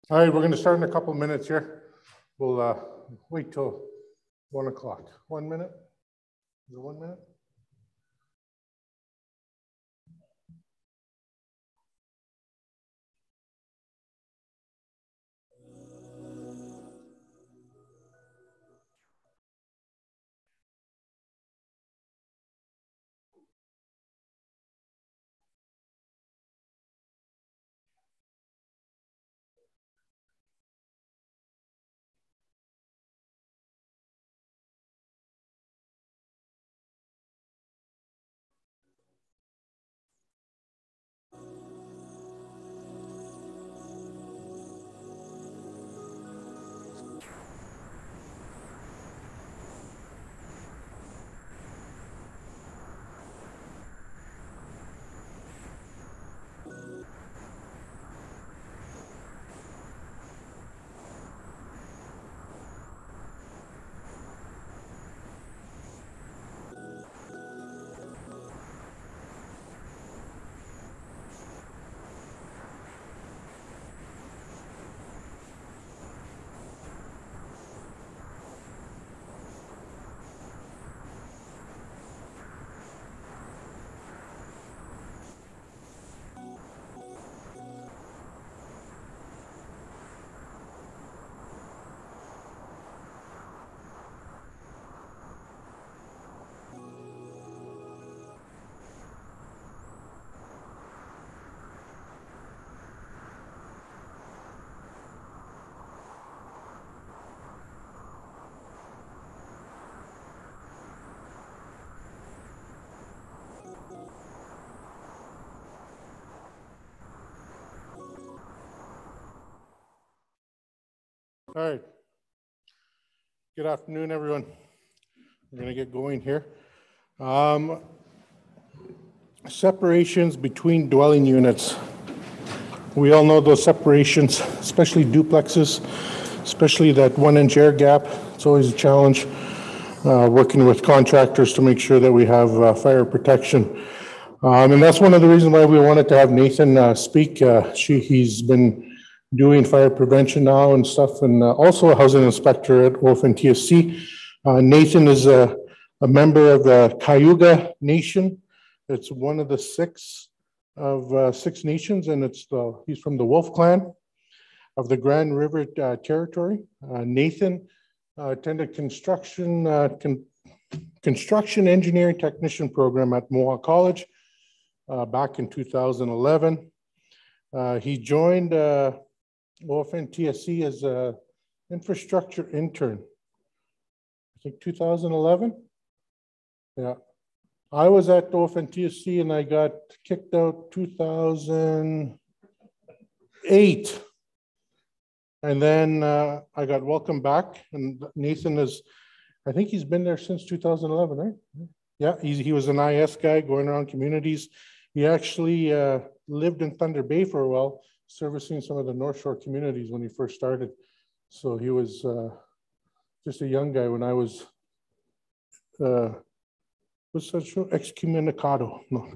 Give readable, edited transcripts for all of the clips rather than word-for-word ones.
All right, we're going to start in a couple of minutes here. We'll wait till 1 o'clock. 1 minute? Is it 1 minute? All right. Good afternoon, everyone. We're going to get going here. Separations between dwelling units. We all know those separations, especially duplexes, especially that 1-inch air gap. It's always a challenge working with contractors to make sure that we have fire protection. And that's one of the reasons why we wanted to have Nathan speak. He's been doing fire prevention now and stuff, and also a housing inspector at FNHC. Nathan is a member of the Cayuga Nation. It's one of the six nations, and he's from the Wolf Clan of the Grand River Territory. Nathan attended construction engineering technician program at Mohawk College back in 2011. He joined FNHC as an infrastructure intern, I think 2011. Yeah. I was at FNHC and I got kicked out 2008. And then I got welcomed back, and Nathan I think he's been there since 2011, right? Yeah, he was an IS guy going around communities. He actually lived in Thunder Bay for a while, servicing some of the North Shore communities when he first started. So he was just a young guy when I was excommunicado. No.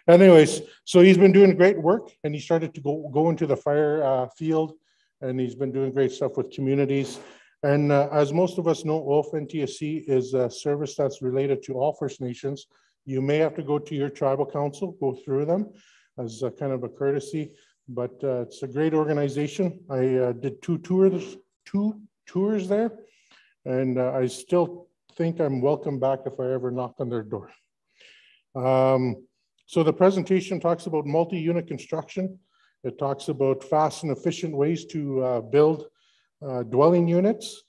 Anyways, so he's been doing great work, and he started to go into the fire field, and he's been doing great stuff with communities. And as most of us know, FNHC is a service that's related to all First Nations. You may have to go to your tribal council, go through them as a kind of a courtesy, but it's a great organization. I did two tours there, and I still think I'm welcome back if I ever knock on their door. So the presentation talks about multi-unit construction. It talks about fast and efficient ways to build dwelling units,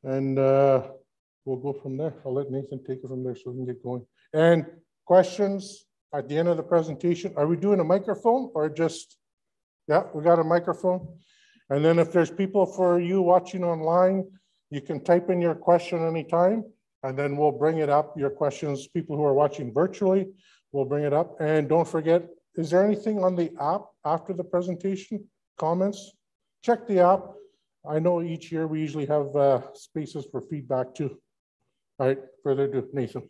and we'll go from there. I'll let Nathan take it from there so we can get going. And questions at the end of the presentation. Are we doing a microphone or just, yeah, we got a microphone. And then if there's people for you watching online, you can type in your question anytime, and then we'll bring it up, your questions. People who are watching virtually, we'll bring it up. And don't forget, is there anything on the app after the presentation? Comments? Check the app. I know each year we usually have spaces for feedback too. All right, further ado, Nathan.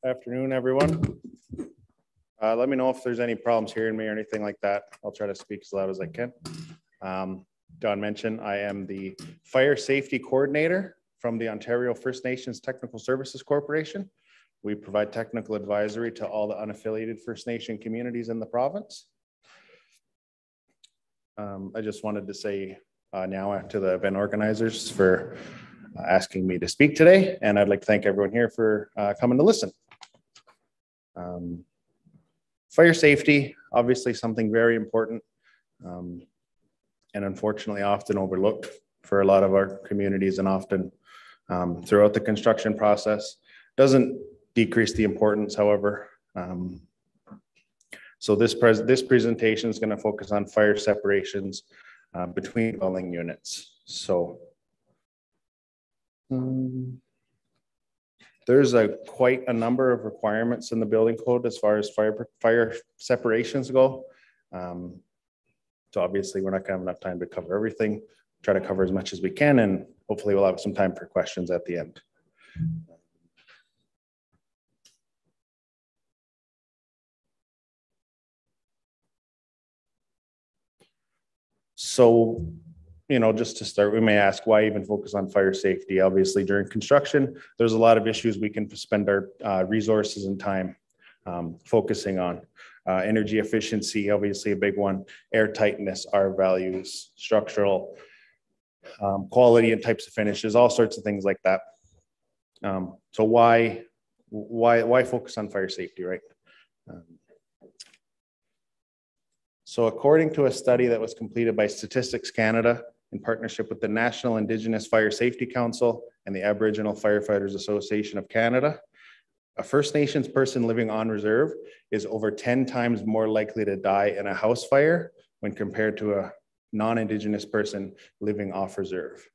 Afternoon, everyone. Let me know if there's any problems hearing me or anything like that. I'll try to speak as loud as I can. Don mentioned I am the Fire Safety Coordinator from the Ontario First Nations Technical Services Corporation. We provide technical advisory to all the unaffiliated First Nation communities in the province. I just wanted to say now to the event organizers for asking me to speak today, and I'd like to thank everyone here for coming to listen. Fire safety, obviously something very important, and unfortunately often overlooked for a lot of our communities, and often throughout the construction process. Doesn't decrease the importance, however. So this presentation is going to focus on fire separations between dwelling units. So there's quite a number of requirements in the building code as far as fire separations go. So obviously we're not going to have enough time to cover everything. Try to cover as much as we can, and hopefully we'll have some time for questions at the end. So, you know, just to start, we may ask, why even focus on fire safety? Obviously, during construction, there's a lot of issues we can spend our resources and time focusing on. Energy efficiency, obviously a big one. Air tightness, R values, structural quality and types of finishes, all sorts of things like that. So why focus on fire safety, right? So according to a study that was completed by Statistics Canada in partnership with the National Indigenous Fire Safety Council and the Aboriginal Firefighters Association of Canada, a First Nations person living on reserve is over 10 times more likely to die in a house fire when compared to a non-Indigenous person living off reserve.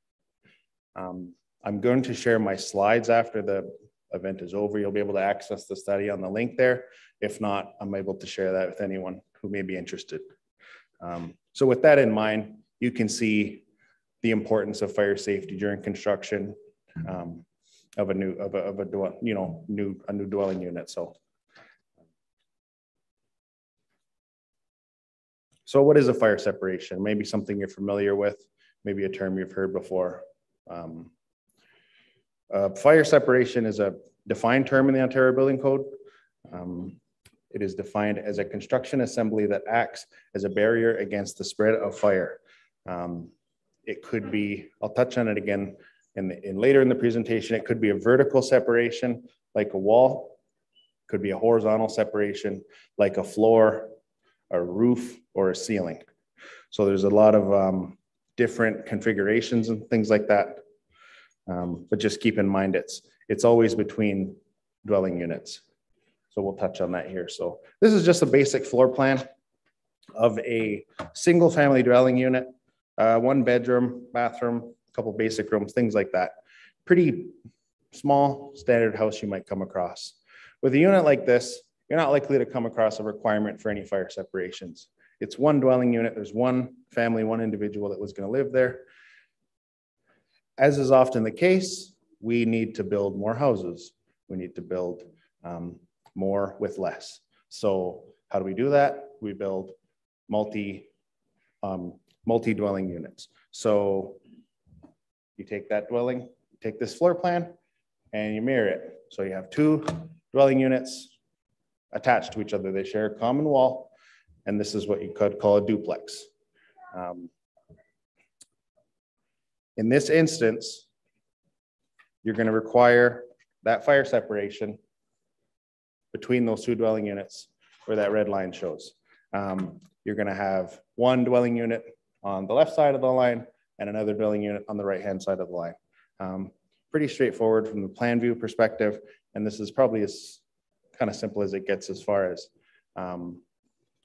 I'm going to share my slides after the event is over. You'll be able to access the study on the link there. If not, I'm able to share that with anyone who may be interested. So with that in mind, you can see the importance of fire safety during construction of a new dwelling unit. So what is a fire separation? Maybe something you're familiar with, maybe a term you've heard before. Fire separation is a defined term in the Ontario Building Code. It is defined as a construction assembly that acts as a barrier against the spread of fire. It could be, I'll touch on it again later in the presentation. It could be a vertical separation like a wall, could be a horizontal separation like a floor, a roof, or a ceiling. So there's a lot of different configurations and things like that. But just keep in mind, it's always between dwelling units. So we'll touch on that here. So this is just a basic floor plan of a single family dwelling unit, 1 bedroom, bathroom, a couple basic rooms, things like that. Pretty small standard house you might come across. With a unit like this, you're not likely to come across a requirement for any fire separations. It's 1 dwelling unit. There's 1 family, 1 individual that was going to live there. As is often the case, we need to build more houses. We need to build more with less. So how do we do that? We build multi-dwelling units. So you take that dwelling, you take this floor plan, and you mirror it. So you have 2 dwelling units attached to each other. They share a common wall, and this is what you could call a duplex. In this instance, you're going to require that fire separation between those 2 dwelling units where that red line shows. You're going to have 1 dwelling unit on the left side of the line and another dwelling unit on the right-hand side of the line. Pretty straightforward from the plan view perspective, and this is probably as kind of simple as it gets as far as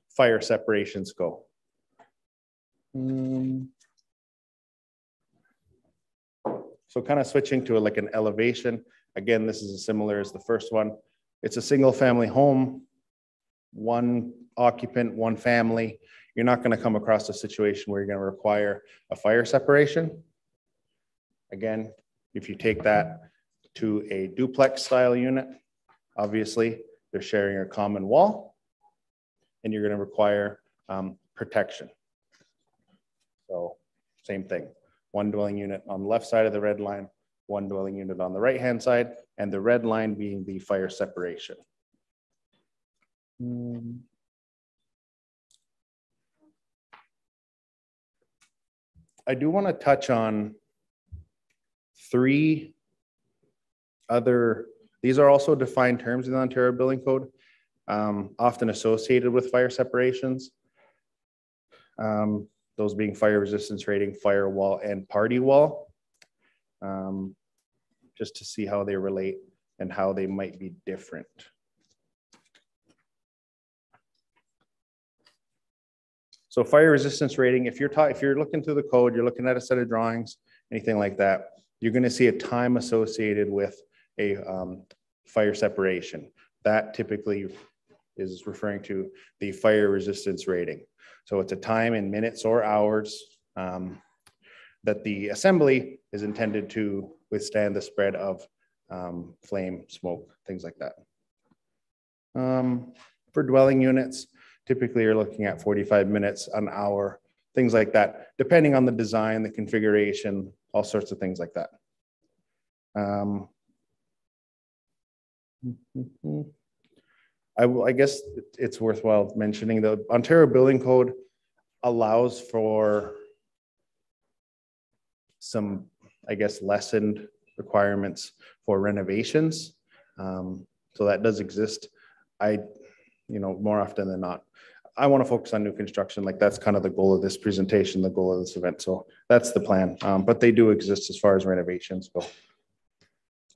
fire separations go. So kind of switching to like an elevation. Again, this is as similar as the first one. It's a single family home, 1 occupant, 1 family. You're not going to come across a situation where you're going to require a fire separation. Again, if you take that to a duplex style unit, Obviously, they're sharing a common wall, and you're going to require protection. So same thing, one dwelling unit on the left side of the red line, one dwelling unit on the right-hand side, and the red line being the fire separation. I do want to touch on three other, these are also defined terms in the Ontario Building Code, often associated with fire separations. Those being fire resistance rating, firewall, and party wall. Just to see how they relate and how they might be different. So fire resistance rating, if you're looking through the code, you're looking at a set of drawings, anything like that, you're going to see a time associated with a fire separation. That typically is referring to the fire resistance rating. So it's a time in minutes or hours that the assembly is intended to withstand the spread of flame, smoke, things like that. For dwelling units, typically you're looking at 45 minutes, an hour, things like that, depending on the design, the configuration, all sorts of things like that. I guess it's worthwhile mentioning the Ontario Building Code allows for some, I guess, lessened requirements for renovations. So that does exist. More often than not, I want to focus on new construction. Like that's kind of the goal of this presentation, the goal of this event. So that's the plan. But they do exist as far as renovations go.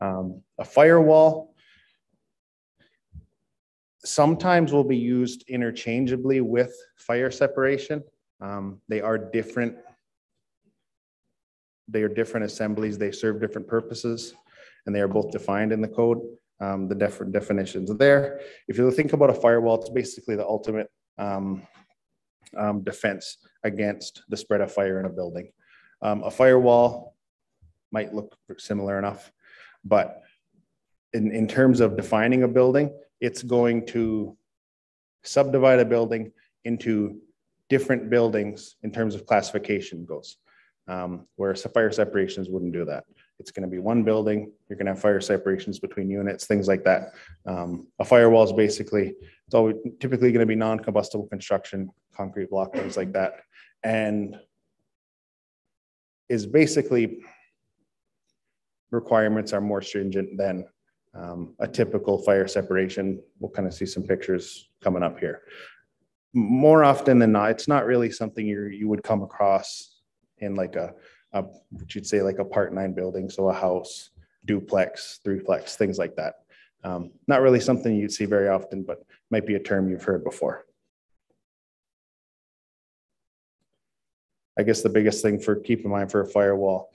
A firewall sometimes will be used interchangeably with fire separation. They are different. They are different assemblies. They serve different purposes, and they are both defined in the code. The different definitions are there. If you think about a firewall, it's basically the ultimate defense against the spread of fire in a building. A firewall might look similar enough, but in terms of defining a building, it's going to subdivide a building into different buildings in terms of classification goes, where fire separations wouldn't do that. It's going to be one building. You're going to have fire separations between units, things like that. A firewall is basically, it's always typically going to be non-combustible construction, concrete block, things like that. And is basically requirements are more stringent than a typical fire separation. We'll kind of see some pictures coming up here. More often than not, it's not really something you would come across in like what you'd say like a Part 9 building, so a house, duplex, threeplex, things like that. Not really something you'd see very often, but might be a term you've heard before. I guess the biggest thing for keep in mind for a firewall,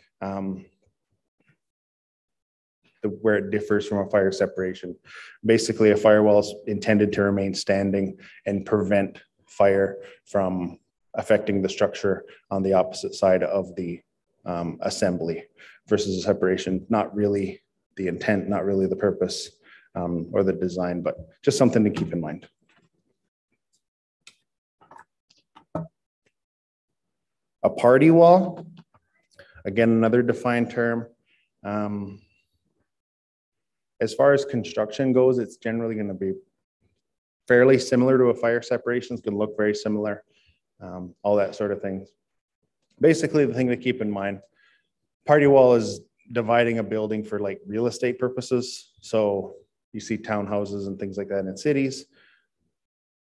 where it differs from a fire separation. Basically, a firewall is intended to remain standing and prevent fire from affecting the structure on the opposite side of the assembly, versus a separation, not really the intent, not really the purpose or the design, but just something to keep in mind. A party wall, again, another defined term. As far as construction goes, it's generally going to be fairly similar to a fire separation. It's going to look very similar, all that sort of thing. Basically, the thing to keep in mind, party wall is dividing a building for like real estate purposes. So you see townhouses and things like that in cities.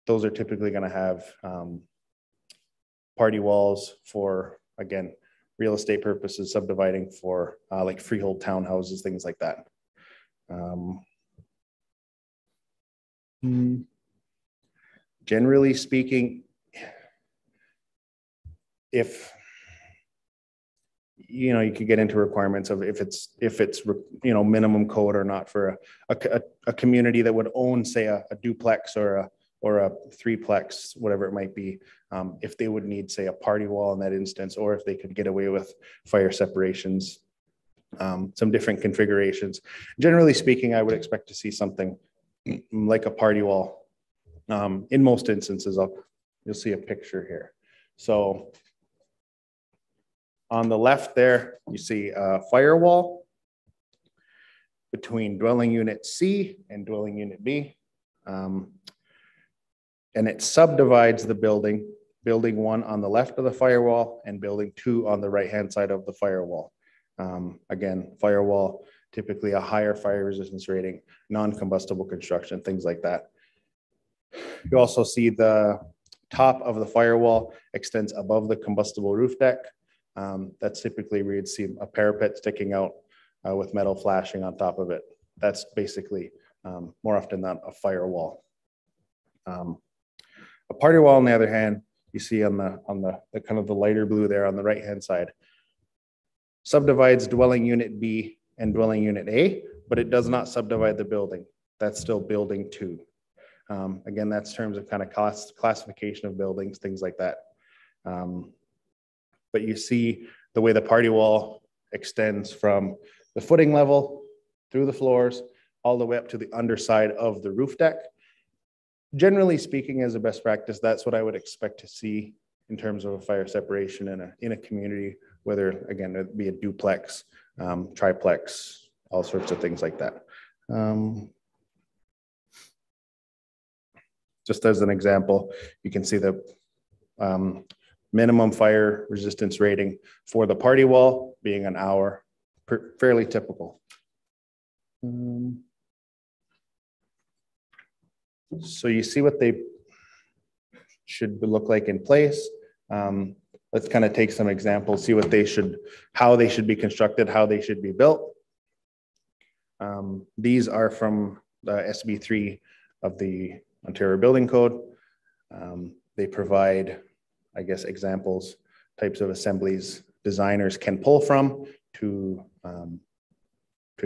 Those are typically going to have party walls for, again, real estate purposes, subdividing for like freehold townhouses, things like that. Generally speaking, if you could get into requirements of if it's minimum code or not for a community that would own, say, a duplex or a threeplex, whatever it might be, if they would need, say, a party wall in that instance, or if they could get away with fire separations, some different configurations. Generally speaking, I would expect to see something like a party wall. In most instances, you'll see a picture here. So on the left there, you see a firewall between dwelling unit C and dwelling unit B. And it subdivides the building, building 1 on the left of the firewall and building 2 on the right-hand side of the firewall. Again, firewall, typically a higher fire resistance rating, non-combustible construction, things like that. You also see the top of the firewall extends above the combustible roof deck. That's typically where you'd see a parapet sticking out with metal flashing on top of it. That's basically more often than not a firewall. A party wall, on the other hand, you see on the kind of the lighter blue there on the right-hand side, subdivides dwelling unit B and dwelling unit A, but it does not subdivide the building. That's still building 2. Again, that's terms of kind of classification of buildings, things like that. But you see the way the party wall extends from the footing level through the floors all the way up to the underside of the roof deck. Generally speaking, as a best practice, that's what I would expect to see in terms of a fire separation in a community, whether, again, it be a duplex, triplex, all sorts of things like that. Just as an example, you can see the minimum fire resistance rating for the party wall being an hour, fairly typical. So you see what they should look like in place. Let's kind of take some examples, see what how they should be constructed, how they should be built. These are from the SB3 of the Ontario Building Code. They provide, I guess, examples, types of assemblies designers can pull from to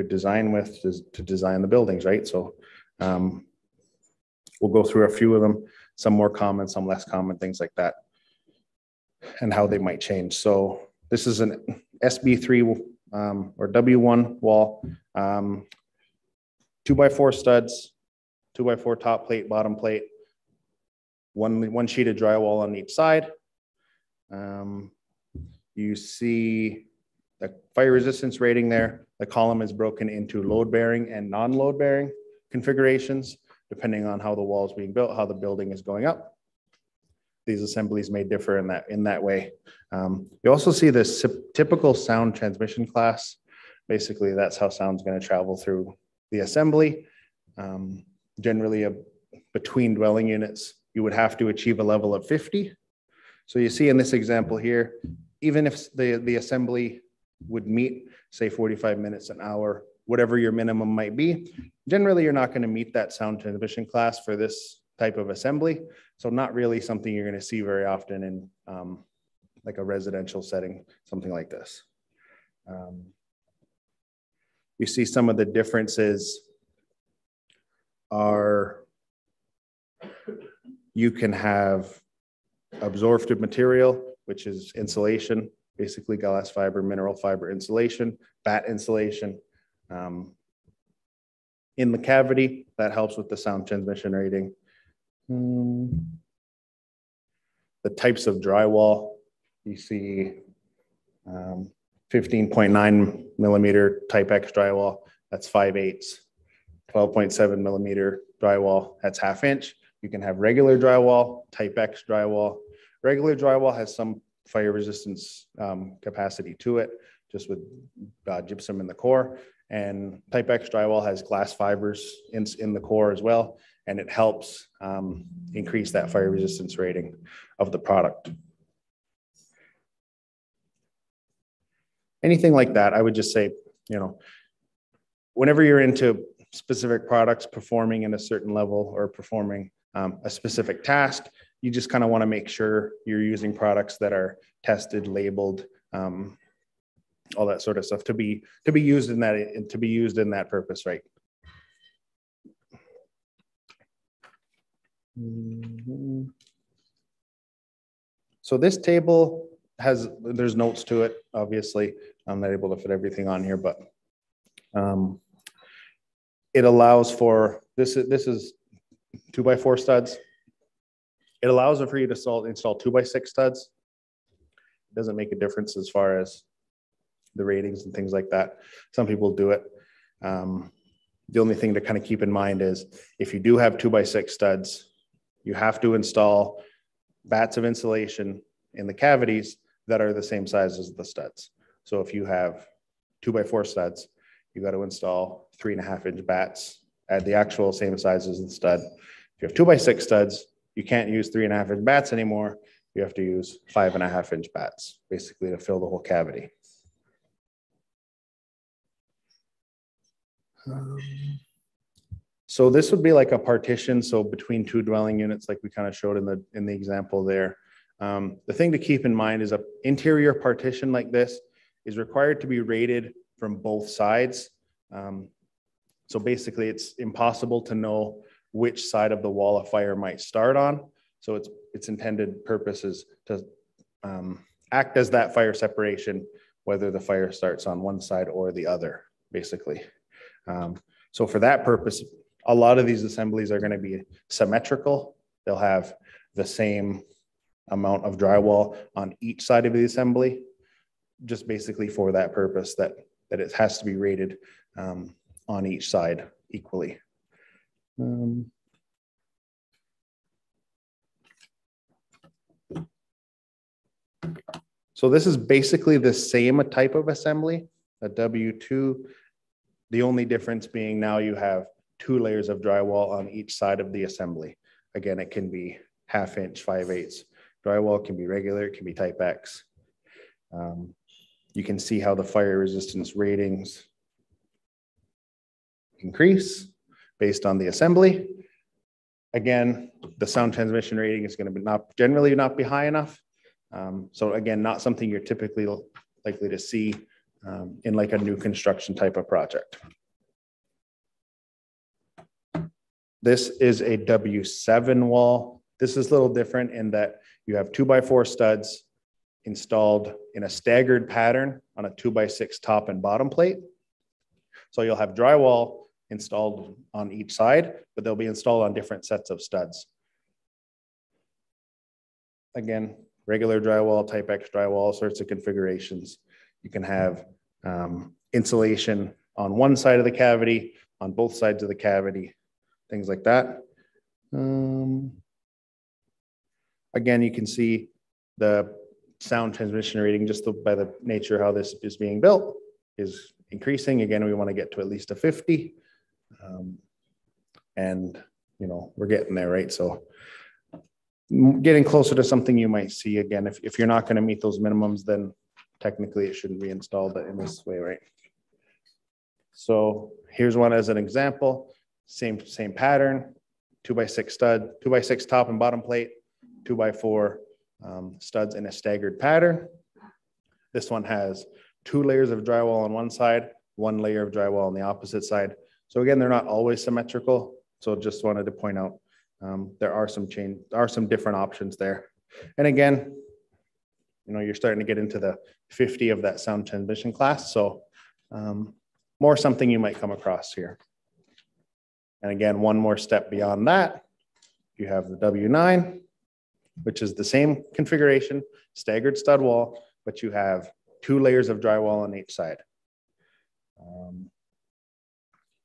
design with, to design the buildings, right? So we'll go through a few of them, some more common, some less common, things like that, and how they might change. So this is an SB3 or W1 wall, 2x4 studs, 2x4 top plate, bottom plate, one sheet of drywall on each side. You see the fire resistance rating there. The column is broken into load bearing and non-load bearing configurations, depending on how the wall is being built, how the building is going up. These assemblies may differ in that way. You also see this typical sound transmission class. Basically, that's how sound's going to travel through the assembly. Generally, between dwelling units, you would have to achieve a level of 50. So you see in this example here, even if the assembly would meet, say, 45 minutes, an hour, whatever your minimum might be, generally you're not going to meet that sound transmission class for this type of assembly. So not really something you're going to see very often in like a residential setting, something like this. You see some of the differences are you can have absorptive material, which is insulation, basically glass fiber, mineral fiber insulation, bat insulation. In the cavity, that helps with the sound transmission rating. The types of drywall, you see 15.9 millimeter type X drywall, that's 5/8. 12.7 millimeter drywall, that's 1/2 inch. You can have regular drywall, type X drywall. Regular drywall has some fire resistance capacity to it, just with gypsum in the core. And type X drywall has glass fibers in the core as well, and it helps increase that fire resistance rating of the product. Anything like that, I would just say, whenever you're into specific products performing in a certain level or performing a specific task, you just kind of want to make sure you're using products that are tested, labeled, all that sort of stuff to be used in that purpose, right? So this table there's notes to it. Obviously, I'm not able to fit everything on here, but it allows for, this is 2x4 studs. It allows for you to install 2x6 studs. It doesn't make a difference as far as the ratings and things like that. Some people do it. The only thing to kind of keep in mind is if you do have 2x6 studs, you have to install bats of insulation in the cavities that are the same size as the studs. So if you have 2x4 studs, you got to install 3.5-inch bats at the actual same size as the stud. If you have 2x6 studs, you can't use 3.5-inch bats anymore. You have to use 5.5-inch bats, basically to fill the whole cavity. So this would be like a partition. So between two dwelling units, like we kind of showed in the example there. The thing to keep in mind is an interior partition like this is required to be rated from both sides. So basically it's impossible to know which side of the wall a fire might start on. So its intended purpose is to act as that fire separation, whether the fire starts on one side or the other, basically. So for that purpose, a lot of these assemblies are going to be symmetrical. They'll have the same amount of drywall on each side of the assembly, just basically for that purpose, that it has to be rated on each side equally. So this is basically the same type of assembly, a W2. The only difference being now you have 2 layers of drywall on each side of the assembly. Again, it can be 1/2 inch, 5/8 drywall, it can be regular, it can be type X. You can see how the fire resistance ratings increase based on the assembly. Again, the sound transmission rating is going to be generally not be high enough. So again, not something you're typically likely to see in like a new construction type of project. This is a W7 wall. This is a little different in that you have 2x4 studs installed in a staggered pattern on a 2x6 top and bottom plate. So you'll have drywall installed on each side, but they'll be installed on different sets of studs. Again, regular drywall, type X drywall, all sorts of configurations. You can have insulation on one side of the cavity, on both sides of the cavity, things like that. Again, you can see the sound transmission rating just by the nature of how this is being built is increasing. Again, we want to get to at least a 50. And, you know, we're getting there, right? So getting closer to something you might see. Again, if you're not going to meet those minimums, then technically it shouldn't be installed in this way, right? So here's one as an example. Same pattern, 2x6 stud, 2x6 top and bottom plate, 2x4 studs in a staggered pattern. This one has 2 layers of drywall on one side, 1 layer of drywall on the opposite side. So again, they're not always symmetrical. So just wanted to point out there are some different options there. And again, you know, you're starting to get into the 50 of that sound transmission class. So more something you might come across here. And again, one more step beyond that, you have the W9, which is the same configuration, staggered stud wall, but you have 2 layers of drywall on each side.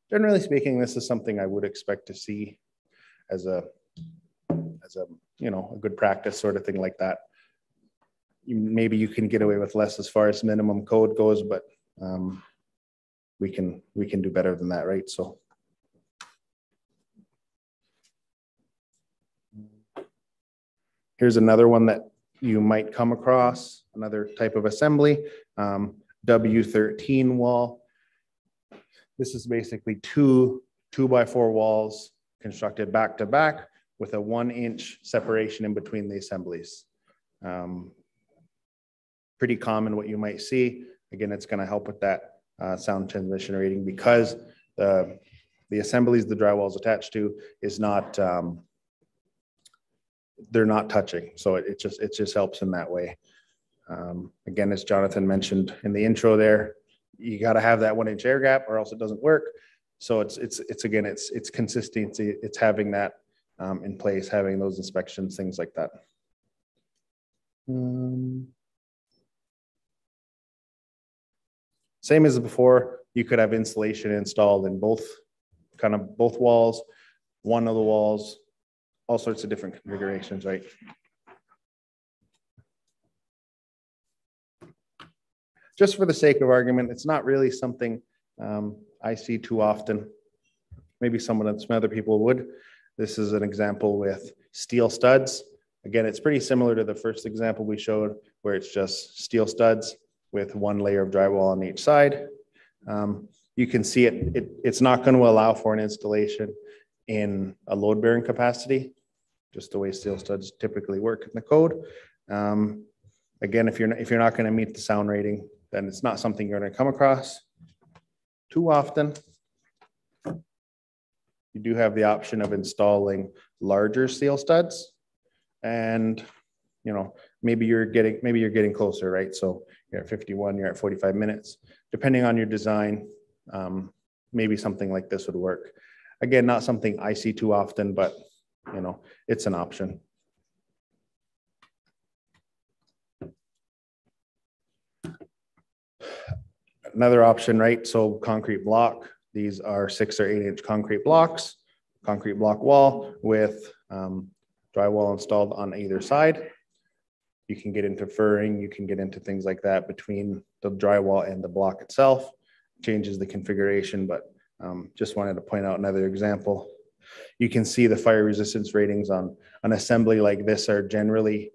Generally speaking, this is something I would expect to see as a you know, a good practice sort of thing like that. Maybe you can get away with less as far as minimum code goes, but we can do better than that, right? So here's another one that you might come across, another type of assembly, W13 wall. This is basically 2 2x4 walls constructed back to back with a 1-inch separation in between the assemblies. Pretty common what you might see. Again, it's going to help with that sound transmission rating because the assemblies the drywall is attached to is not, they're not touching. So it just helps in that way. Again, as Jonathan mentioned in the intro there, you got to have that 1-inch air gap or else it doesn't work. So it's again, it's consistency. It's having that in place, having those inspections, things like that. Same as before, you could have insulation installed in both walls, one of the walls, all sorts of different configurations, right? Just for the sake of argument, it's not really something I see too often. Maybe some other people would. This is an example with steel studs. Again, it's pretty similar to the first example we showed, where it's just steel studs with one layer of drywall on each side. You can see it's not going to allow for an installation in a load-bearing capacity, just the way steel studs typically work in the code. Again, if you're not going to meet the sound rating, then it's not something you're going to come across too often. You do have the option of installing larger steel studs, and maybe you're getting closer, right? So you're at 51, you're at 45 minutes, depending on your design. Maybe something like this would work. Again, not something I see too often, but it's an option. Another option, right? So concrete block. These are 6 or 8 inch concrete blocks, concrete block wall with drywall installed on either side. You can get into furring, you can get into things like that between the drywall and the block itself. Changes the configuration, but just wanted to point out another example. You can see the fire resistance ratings on an assembly like this are generally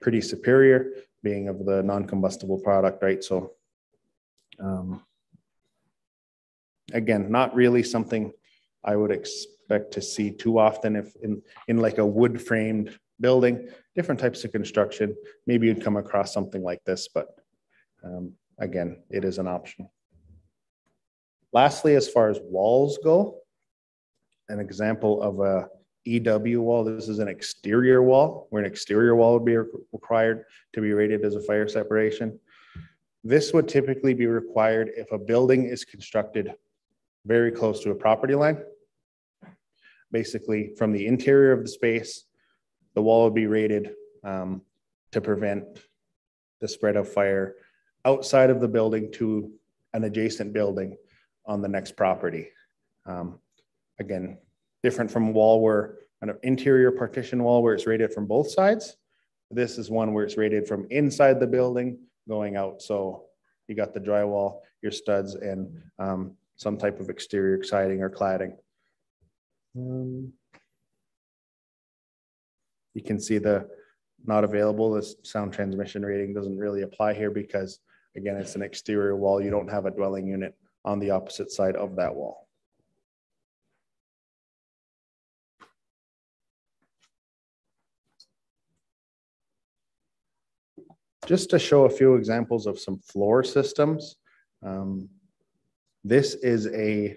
pretty superior, being of the non-combustible product, right? So again, not really something I would expect to see too often. If in like a wood framed building, different types of construction, maybe you'd come across something like this, but again, it is an option. Lastly, as far as walls go, an example of a EW wall, this is an exterior wall, where an exterior wall would be required to be rated as a fire separation. This would typically be required if a building is constructed very close to a property line. Basically, from the interior of the space, the wall would be rated to prevent the spread of fire outside of the building to an adjacent building on the next property. Again, different from a wall where an interior partition wall where it's rated from both sides. This is one where it's rated from inside the building going out. So you got the drywall, your studs, and some type of exterior siding or cladding. You can see the not available. This sound transmission rating doesn't really apply here because, again, it's an exterior wall. You don't have a dwelling unit on the opposite side of that wall. Just to show a few examples of some floor systems. This is I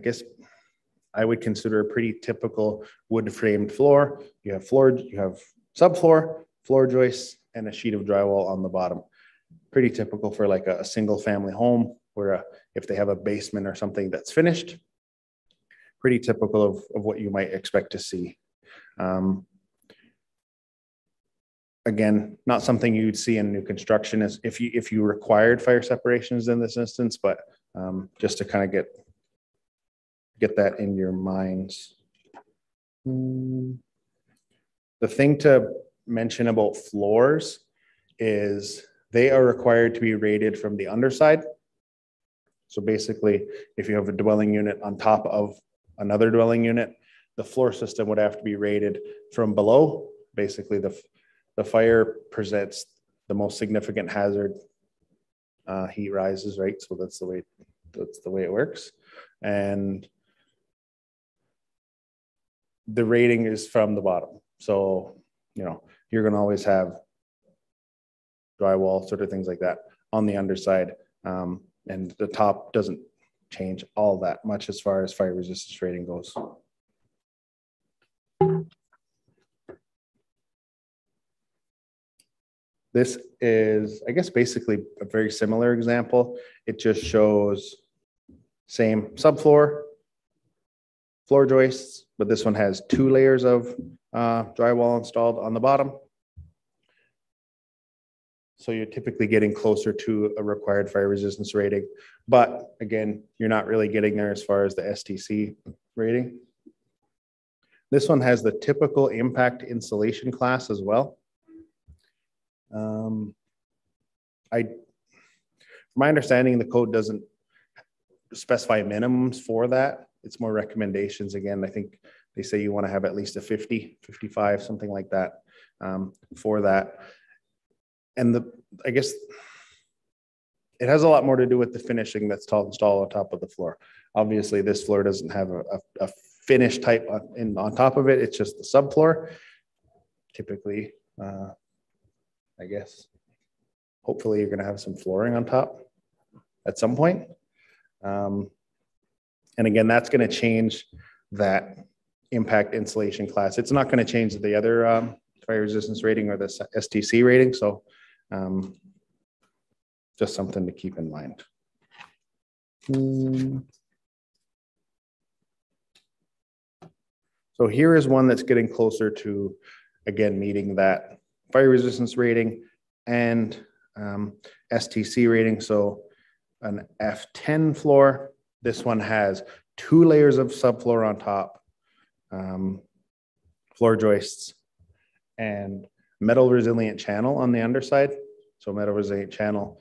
guess I would consider a pretty typical wood framed floor. You have subfloor, floor joists, and a sheet of drywall on the bottom. Pretty typical for like a single family home where if they have a basement or something that's finished, pretty typical of what you might expect to see. Again, not something you'd see in new construction is if you required fire separations in this instance, but just to kind of get that in your minds. The thing to mention about floors is they are required to be rated from the underside. So basically, if you have a dwelling unit on top of another dwelling unit, the floor system would have to be rated from below. Basically, the fire presents the most significant hazard. Heat rises, right? So that's the way it works. And the rating is from the bottom. So, you're going to always have drywall, sort of things like that on the underside. And the top doesn't change all that much as far as fire resistance rating goes. This is, I guess, basically a very similar example. It just shows Same subfloor, floor joists, but this one has 2 layers of drywall installed on the bottom. So you're typically getting closer to a required fire resistance rating. But again, you're not really getting there as far as the STC rating. This one has the typical impact insulation class as well. From my understanding, the code doesn't specify minimums for that. It's more recommendations. Again, I think they say you want to have at least a 50, 55, something like that for that. And I guess it has a lot more to do with the finishing that's installed on top of the floor. Obviously, this floor doesn't have a finish type on top of it. It's just the subfloor. Typically, I guess, hopefully you're going to have some flooring on top at some point. And again, that's going to change that impact insulation class. It's not going to change the other fire resistance rating or the STC rating. So just something to keep in mind. So here is one that's getting closer to, again, meeting that fire resistance rating and STC rating. So an F10 floor, this one has 2 layers of subfloor on top, floor joists, and metal resilient channel on the underside. So metal resilient channel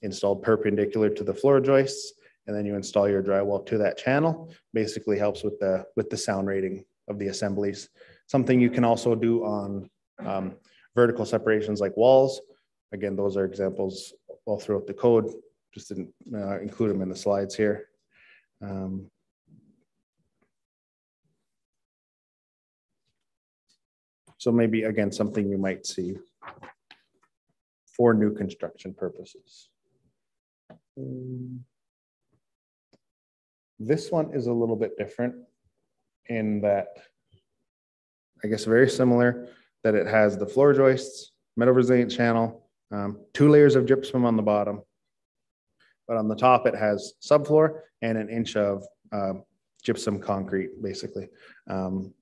installed perpendicular to the floor joists, and then you install your drywall to that channel. Basically helps with the sound rating of the assemblies. Something you can also do on vertical separations like walls. Again, those are examples all throughout the code. Just didn't include them in the slides here. So maybe, again, something you might see for new construction purposes. This one is a little bit different in that, I guess, very similar, that it has the floor joists, metal resilient channel, 2 layers of gypsum on the bottom, but on the top it has subfloor and 1 inch of gypsum concrete, basically. Again,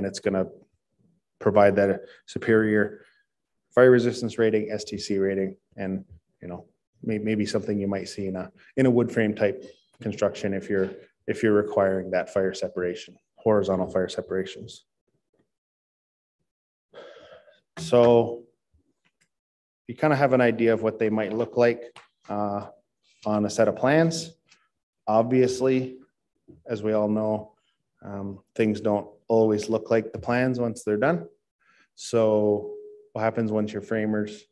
it's going to provide that superior fire resistance rating, STC rating, and maybe something you might see in a wood frame type construction if you're requiring that fire separation, horizontal fire separations. So you kind of have an idea of what they might look like on a set of plans. Obviously, as we all know, things don't always look like the plans once they're done. So what happens once your framers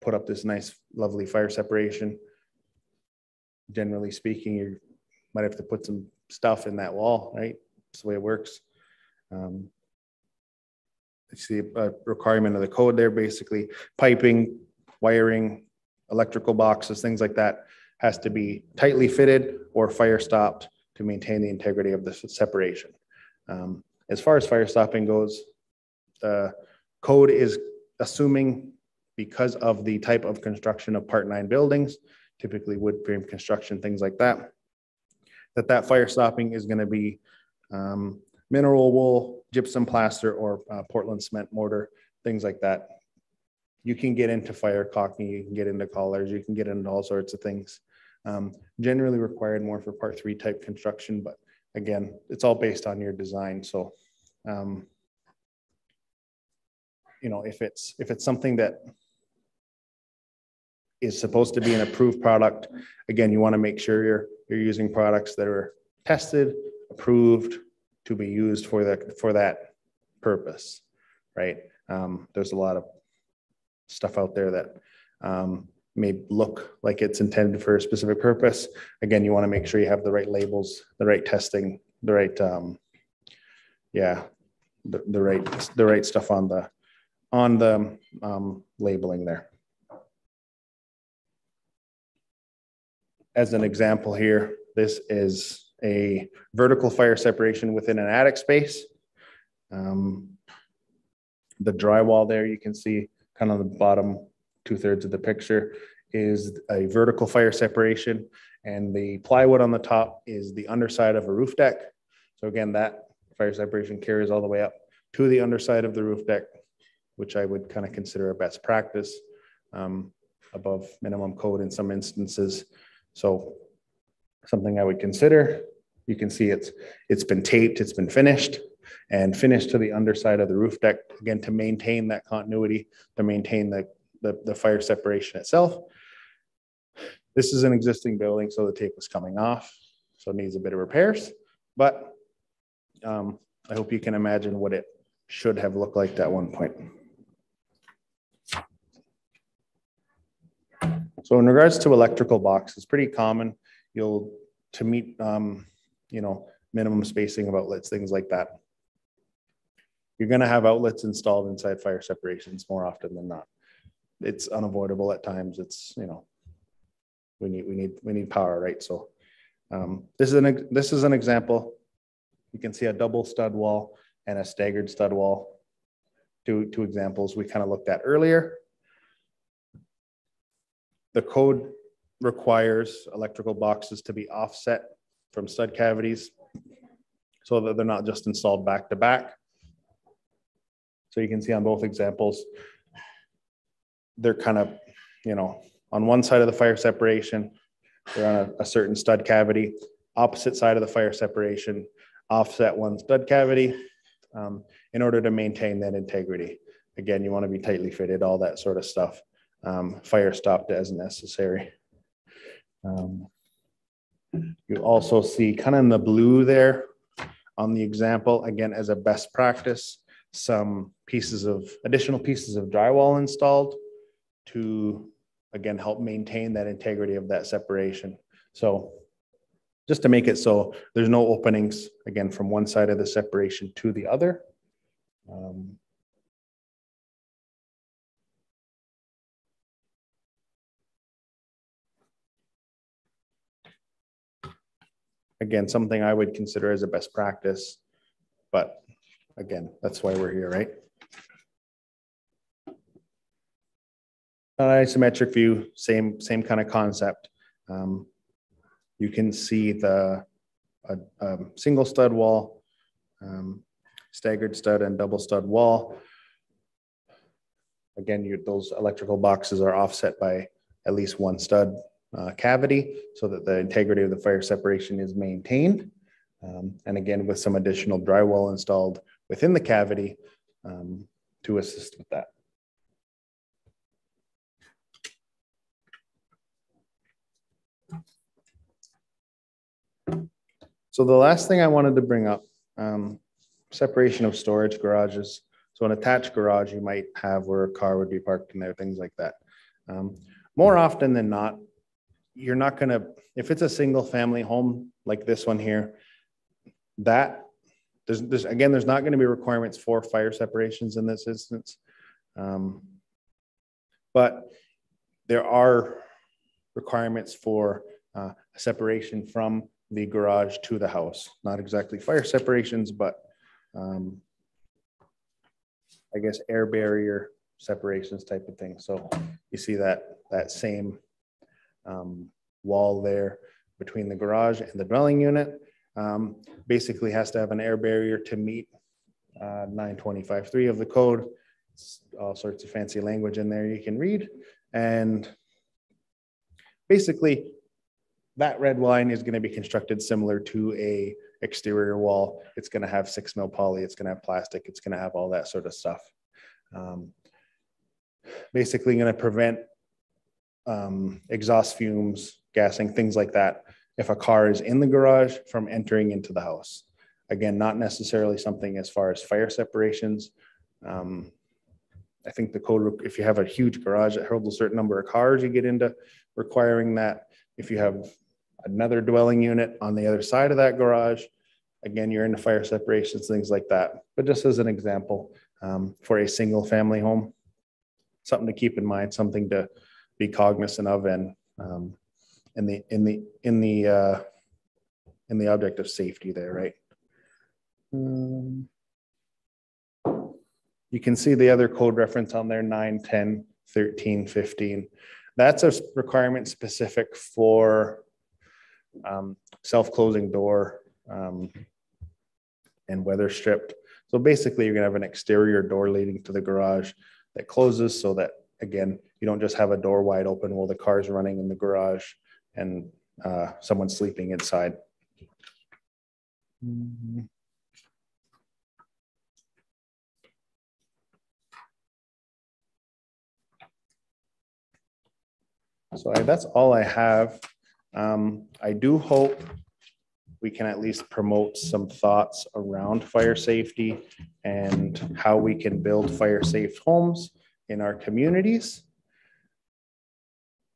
put up this nice, lovely fire separation? Generally speaking, you might have to put some stuff in that wall, right? That's the way it works. It's the requirement of the code there, basically. Piping, wiring, electrical boxes, things like that has to be tightly fitted or fire stopped to maintain the integrity of the separation. As far as fire stopping goes, the code is assuming, because of the type of construction of Part 9 buildings, typically wood frame construction, things like that, that fire stopping is going to be mineral wool, gypsum plaster, or Portland cement mortar, things like that. You can get into fire caulking, you can get into collars, you can get into all sorts of things. Generally required more for Part 3 type construction, but again, it's all based on your design. So, if it's something that is supposed to be an approved product, again, you want to make sure you're using products that are tested, approved to be used for that purpose, right? There's a lot of stuff out there that may look like it's intended for a specific purpose. Again, you want to make sure you have the right labels, the right testing, the right, the right stuff on the labeling there. As an example here, this is a vertical fire separation within an attic space. The drywall there, you can see kind of the bottom 2/3 of the picture is a vertical fire separation, and the plywood on the top is the underside of a roof deck. So again, that fire separation carries all the way up to the underside of the roof deck, which I would kind of consider a best practice, above minimum code in some instances. So something I would consider. You can see it's been taped, it's been finished, and finished to the underside of the roof deck, again, to maintain that continuity, to maintain the fire separation itself. This is an existing building, so the tape was coming off, so it needs a bit of repairs, but I hope you can imagine what it should have looked like at one point. So in regards to electrical box, it's pretty common to meet minimum spacing of outlets, things like that. You're going to have outlets installed inside fire separations more often than not. It's unavoidable at times. It's, we need power, right? So this is an example. You can see a double stud wall and a staggered stud wall. Two examples we kind of looked at earlier. The code requires electrical boxes to be offset from stud cavities so that they're not just installed back to back. So you can see on both examples, they're kind of, on one side of the fire separation, they're on a certain stud cavity, opposite side of the fire separation, offset one stud cavity, in order to maintain that integrity. Again, you want to be tightly fitted, all that sort of stuff. Fire stopped as necessary. You also see kind of in the blue there on the example, again, as a best practice, some additional pieces of drywall installed to, again, help maintain that integrity of that separation. So just to make it so there's no openings, again, from one side of the separation to the other. Again, something I would consider as a best practice, but again, that's why we're here, right? An isometric view, same kind of concept. You can see the single stud wall, staggered stud and double stud wall. Again, those electrical boxes are offset by at least one stud cavity so that the integrity of the fire separation is maintained. And again, with some additional drywall installed within the cavity to assist with that. So the last thing I wanted to bring up, separation of storage garages. So an attached garage you might have where a car would be parked in there, things like that. More often than not, you're not going to, if it's a single family home like this one here, there's not going to be requirements for fire separations in this instance. But there are requirements for separation from the garage to the house. Not exactly fire separations, but I guess air barrier separations type of thing. So you see that same wall there between the garage and the dwelling unit. Basically has to have an air barrier to meet 925.3 of the code. It's all sorts of fancy language in there you can read. And basically that red line is going to be constructed similar to a exterior wall. It's going to have 6 mil poly, it's going to have plastic, it's going to have all that sort of stuff. Basically going to prevent exhaust fumes, gassing, things like that if a car is in the garage from entering into the house. Again, not necessarily something as far as fire separations. I think the code, if you have a huge garage that holds a certain number of cars, you get into requiring that. If you have another dwelling unit on the other side of that garage, again, you're into fire separations, things like that. But just as an example, for a single family home, something to keep in mind, something to be cognizant of, and in the object of safety there, right? You can see the other code reference on there, 9, 10, 13, 15. That's a requirement specific for self-closing door and weather stripped. So basically you're gonna have an exterior door leading to the garage that closes so that, again, you don't just have a door wide open while the car's running in the garage and someone's sleeping inside. So that's all I have. I do hope we can at least promote some thoughts around fire safety and how we can build fire safe homes in our communities.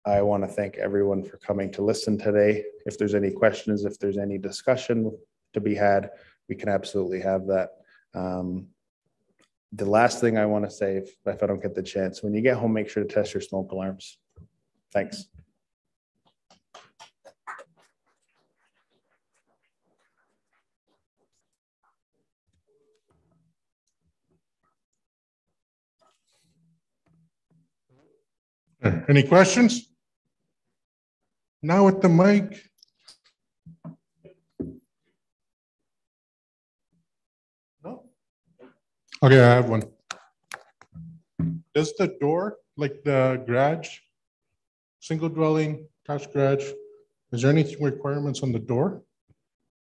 I want to thank everyone for coming to listen today. If there's any questions, if there's any discussion to be had, we can absolutely have that. The last thing I want to say, if I don't get the chance, when you get home, make sure to test your smoke alarms. Thanks. Any questions? Now with the mic. No? Okay, I have one. Does the door, like the garage, single dwelling, attached garage, is there anything requirements on the door?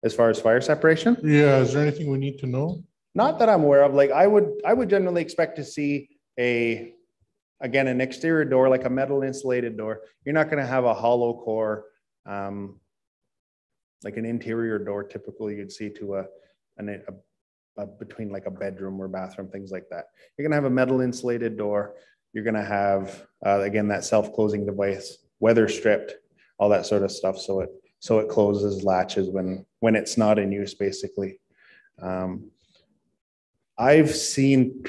As far as fire separation? Yeah, is there anything we need to know? Not that I'm aware of. Like I would generally expect to see again, an exterior door, like a metal insulated door. You're not going to have a hollow core, like an interior door. Typically you'd see to a between like a bedroom or bathroom, things like that. You're going to have a metal insulated door. You're going to have, again, that self-closing device, weather stripped, all that sort of stuff. So it closes, latches when it's not in use, basically. I've seen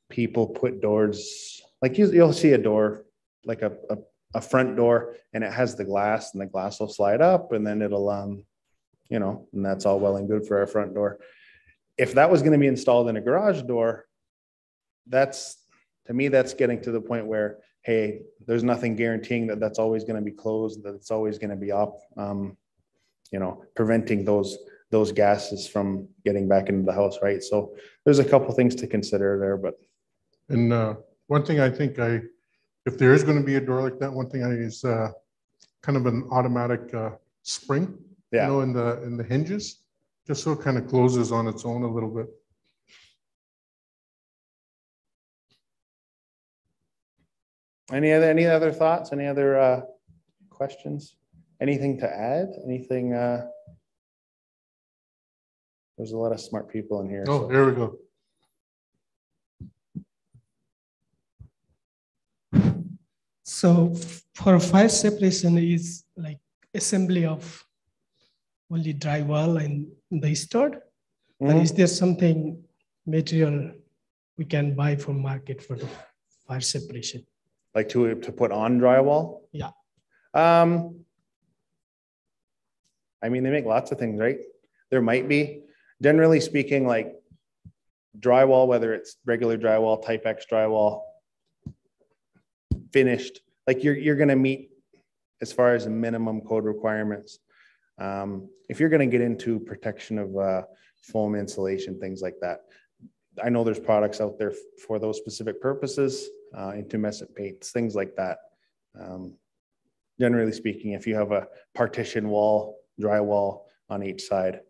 people put doors, like you'll see a door, like a front door, and it has the glass, and the glass will slide up, and then it'll, and that's all well and good for our front door. If that was going to be installed in a garage door, to me, that's getting to the point where, hey, there's nothing guaranteeing that that's always going to be closed, that it's always going to be up, preventing those gases from getting back into the house, right? So there's a couple things to consider there, but. And one thing I think if there is going to be a door like that, one thing is kind of an automatic spring, yeah, in the hinges, just so it kind of closes on its own a little bit. Any other thoughts? Any other questions? Anything to add? Anything? There's a lot of smart people in here. Oh, here we go. So for fire separation is like assembly of only drywall and the stored? Mm-hmm. Or is there something material we can buy from market for the fire separation? Like to put on drywall? Yeah. I mean, they make lots of things, right? There might be, generally speaking, like drywall, whether it's regular drywall, Type X drywall, finished, like you're going to meet as far as minimum code requirements. If you're going to get into protection of foam insulation, things like that, I know there's products out there for those specific purposes, intumescent paints, things like that. Generally speaking, if you have a partition wall, drywall on each side,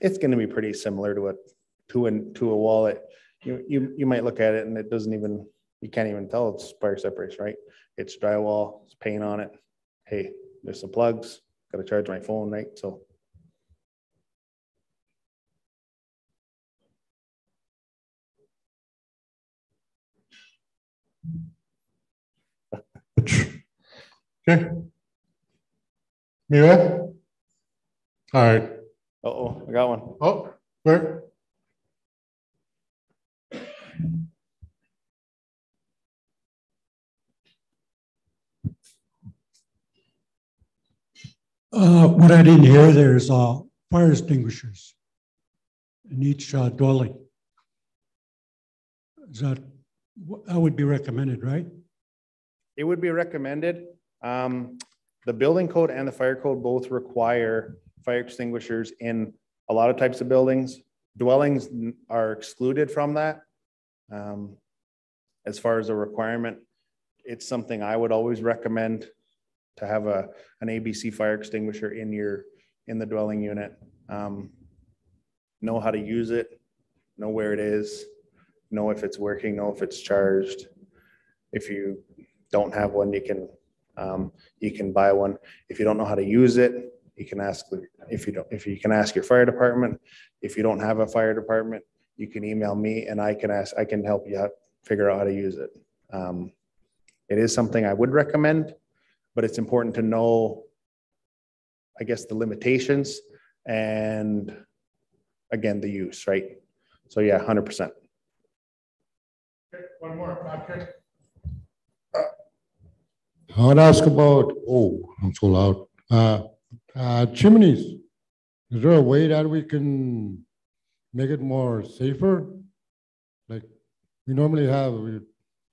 it's going to be pretty similar to a wall that you might look at it and it doesn't even, you can't even tell it's fire separation, right? It's drywall, it's paint on it. Hey, there's some plugs, got to charge my phone, right? So. Okay. Mira? All right. Uh-oh, I got one. Oh, where? What I didn't hear, there's fire extinguishers in each dwelling. That would be recommended, right? It would be recommended. The building code and the fire code both require fire extinguishers in a lot of types of buildings. Dwellings are excluded from that. As far as a requirement, it's something I would always recommend to have an ABC fire extinguisher in the dwelling unit. Know how to use it, know where it is, know if it's working, know if it's charged. If you don't have one, you can buy one. If you don't know how to use it, you can ask. If you can ask your fire department. If you don't have a fire department, you can email me and I can help you figure out how to use it. It is something I would recommend, but it's important to know, I guess, the limitations and again, the use, right? So yeah, 100%. Okay, one more, Patrick. I would ask about, oh, I'm so loud. Chimneys. Is there a way that we can make it more safer? Like we normally have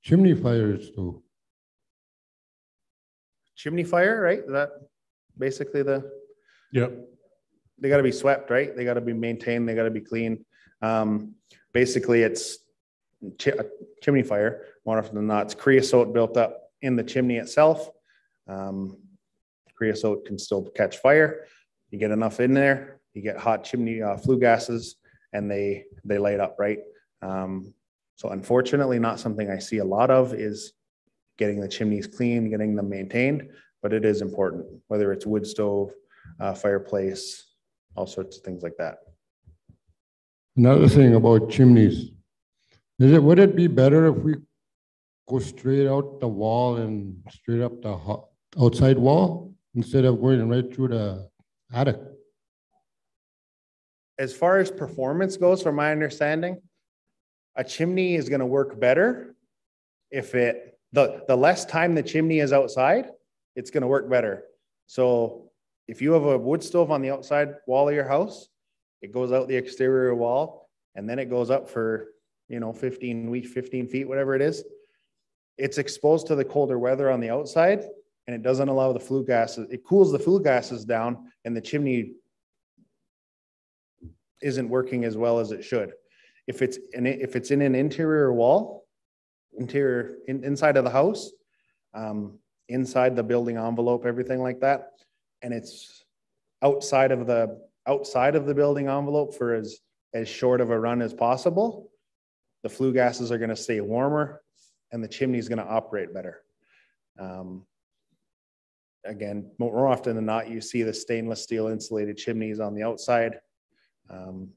chimney fires too. Chimney fire, right? Is that basically Yep. they got to be swept, right? They got to be maintained. They got to be clean. Basically, it's a chimney fire. More often than not, it's creosote built up in the chimney itself. Creosote can still catch fire. You get enough in there, you get hot chimney flue gases, and they light up, right? So unfortunately, not something I see a lot of is getting the chimneys clean, getting them maintained, but it is important, whether it's wood stove, fireplace, all sorts of things like that. Another thing about chimneys, would it be better if we go straight out the wall and straight up the outside wall instead of going right through the attic? As far as performance goes, from my understanding, a chimney is going to work better if the less time the chimney is outside, it's going to work better. So if you have a wood stove on the outside wall of your house, it goes out the exterior wall and then it goes up for, 15 feet, whatever it is. It's exposed to the colder weather on the outside and it doesn't allow the flue gases. It cools the flue gases down and the chimney isn't working as well as it should. If it's in an interior wall, inside of the house, inside the building envelope, everything like that, and it's outside of the building envelope for as short of a run as possible, the flue gases are going to stay warmer and the chimney is going to operate better. Again, more often than not, you see the stainless steel insulated chimneys on the outside. And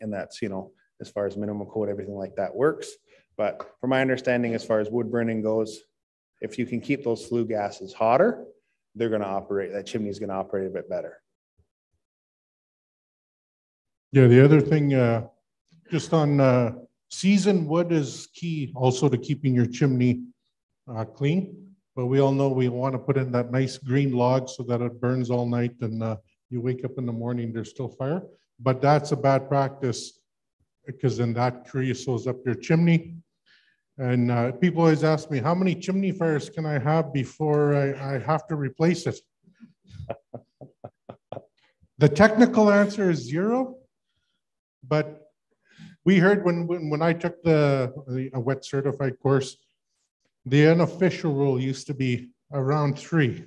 that's, as far as minimum code, everything like that works. But from my understanding, as far as wood burning goes, if you can keep those flue gases hotter, that chimney is going to operate a bit better. Yeah, the other thing, just on seasoned wood is key also to keeping your chimney clean. But we all know we want to put in that nice green log so that it burns all night and you wake up in the morning, there's still fire. But that's a bad practice because then that creosotes up your chimney. And people always ask me, how many chimney fires can I have before I have to replace it? The technical answer is 0. But we heard when I took a wet certified course, the unofficial rule used to be around 3.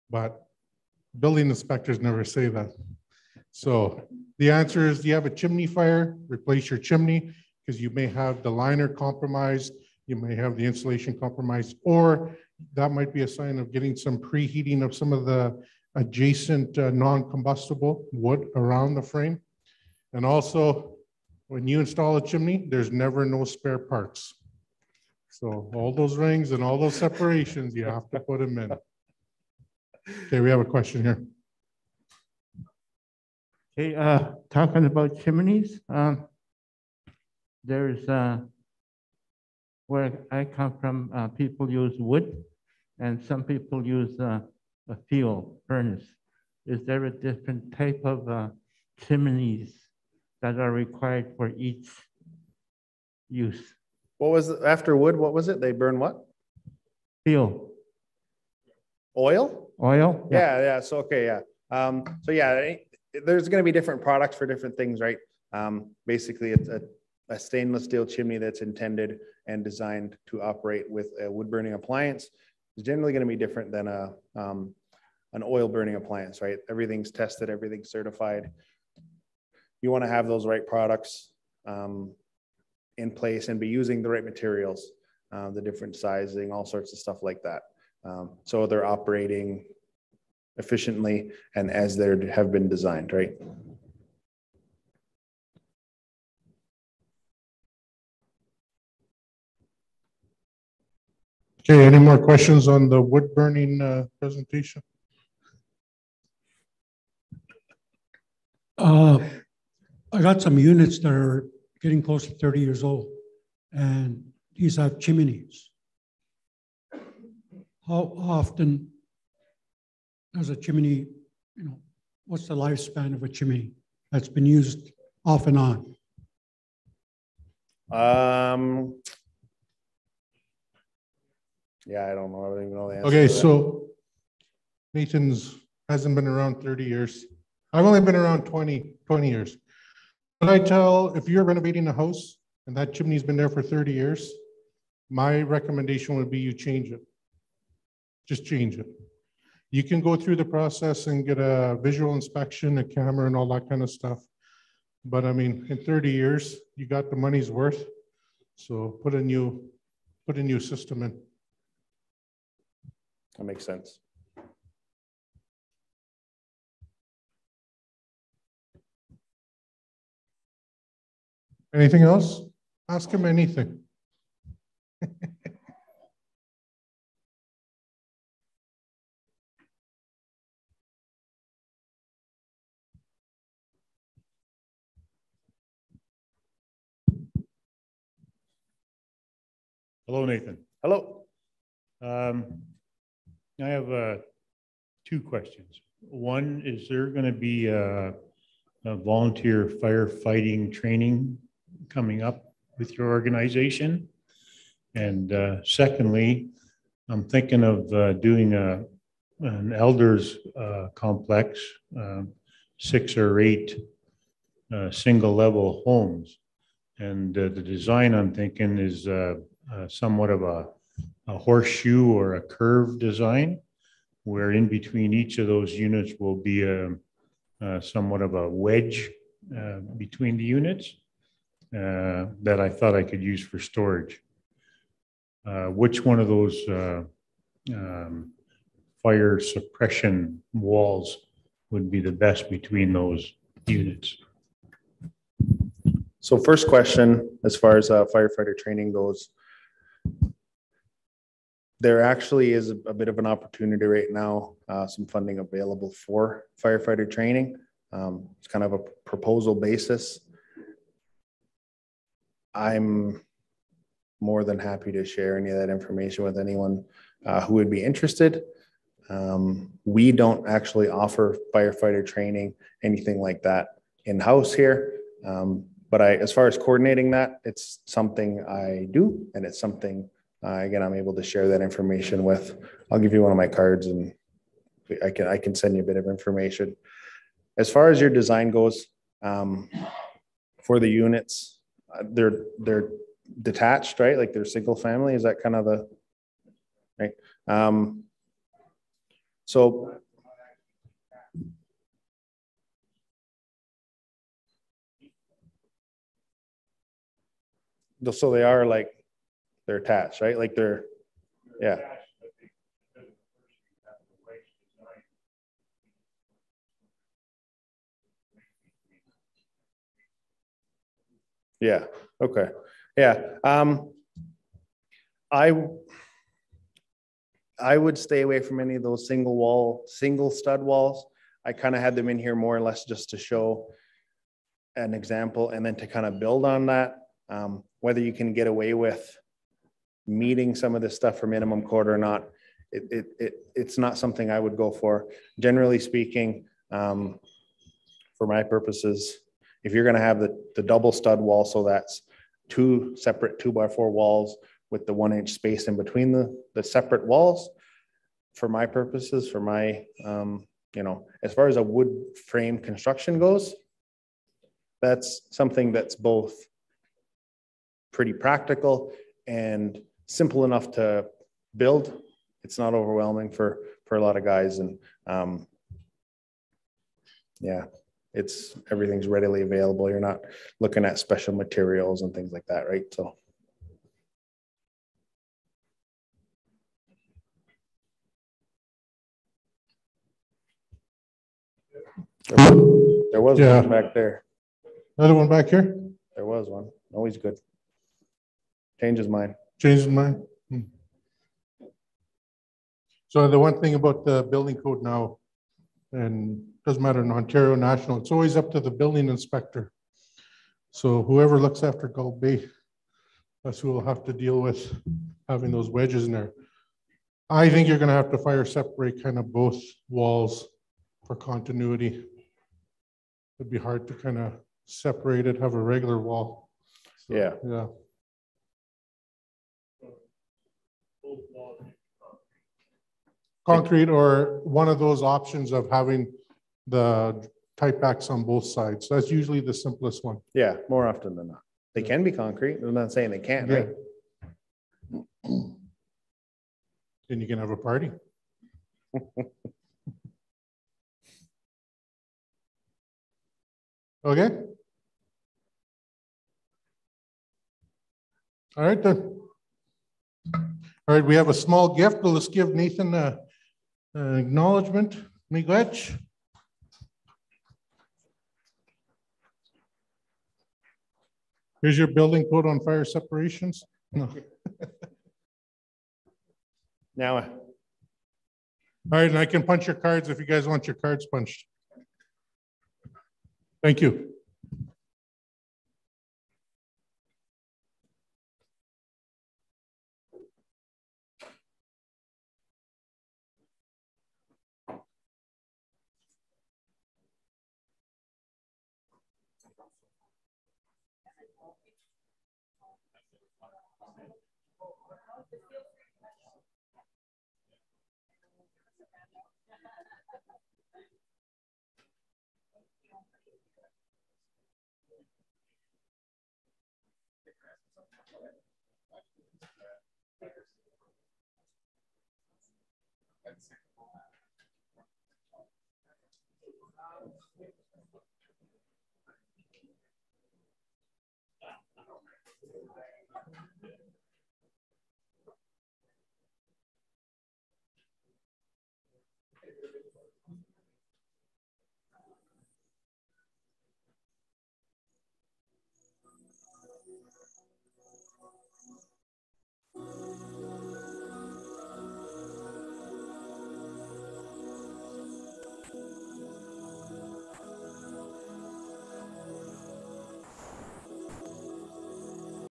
But building inspectors never say that. So the answer is, you have a chimney fire, replace your chimney, because you may have the liner compromised, you may have the insulation compromised, or that might be a sign of getting some preheating of some of the adjacent non-combustible wood around the frame. And also, when you install a chimney, there's never no spare parts. So all those rings and all those separations, you have to put them in. Okay, we have a question here. Okay, talking about chimneys, there's where I come from, people use wood and some people use a fuel furnace. Is there a different type of chimneys that are required for each use? What was it after wood? What was it? They burn what? Fuel, Oil? oil? Yeah. So, okay, yeah. So yeah, there's going to be different products for different things, right? Basically, it's a stainless steel chimney that's intended and designed to operate with a wood burning appliance. It's generally going to be different than an oil burning appliance, right? Everything's tested, everything's certified. You want to have those right products in place and be using the right materials, the different sizing, all sorts of stuff like that. So they're operating efficiently and as they have been designed, right? Okay, any more questions on the wood burning presentation? I got some units that are getting close to 30 years old, and these have chimneys. How often does a chimney, what's the lifespan of a chimney that's been used off and on? Yeah, I don't know. I don't even know the answer. Okay, to that. so Nathan's hasn't been around 30 years. I've only been around 20 years. But I tell, if you're renovating a house and that chimney's been there for 30 years, my recommendation would be you change it. Just change it. You can go through the process and get a visual inspection, a camera and all that kind of stuff. But I mean, in 30 years, you got the money's worth. So put a new system in. That makes sense. Anything else? Ask him anything. Hello, Nathan. Hello. I have two questions. One, is there going to be a volunteer firefighting training coming up with your organization? And secondly, I'm thinking of doing an elders complex, 6 or 8 single level homes. And the design I'm thinking is somewhat of a horseshoe or a curved design, where in between each of those units will be somewhat of a wedge between the units that I thought I could use for storage. Which one of those fire suppression walls would be the best between those units? So first question, as far as firefighter training goes, there actually is a bit of an opportunity right now, some funding available for firefighter training. It's kind of a proposal basis. I'm more than happy to share any of that information with anyone who would be interested. We don't actually offer firefighter training, anything like that in-house here. But as far as coordinating that, it's something I do, and it's something, again, I'm able to share that information with. I'll give you one of my cards and I can send you a bit of information. As far as your design goes, for the units, they're detached, right? Like they're single family. Is that kind of the, right? So they are like, they're attached, right? Like they're, yeah. Yeah. Okay. Yeah. I would stay away from any of those single stud walls. I kind of had them in here more or less just to show an example and then to kind of build on that. Whether you can get away with meeting some of this stuff for minimum code or not, it's not something I would go for. Generally speaking, for my purposes, if you're going to have the double stud wall, so that's 2 separate 2x4 walls with the 1-inch space in between the separate walls. For my purposes, for my, you know, as far as a wood frame construction goes, that's something that's both pretty practical and simple enough to build. It's not overwhelming for a lot of guys, and yeah, everything's readily available. You're not looking at special materials and things like that, right? So. There was Yeah. one back there. Another one back here? There was one. Always good. Change his mind. Change his mind? So the one thing about the building code now, and doesn't matter in Ontario, national, it's always up to the building inspector. So whoever looks after Gulf Bay, that's who will have to deal with having those wedges in there. I think you're gonna have to fire separate kind of both walls for continuity. It'd be hard to kind of separate it, have a regular wall. So, Yeah. Yeah. Concrete or one of those options of having the tight backs on both sides. That's usually the simplest one. Yeah, more often than not. They can be concrete. I'm not saying they can't, right? Then you can have a party. Okay. All right then. All right, we have a small gift. Let's give Nathan an acknowledgement. Miigwech. Here's your building code on fire separations. No. Now, All right, and I can punch your cards if you guys want your cards punched. Thank you.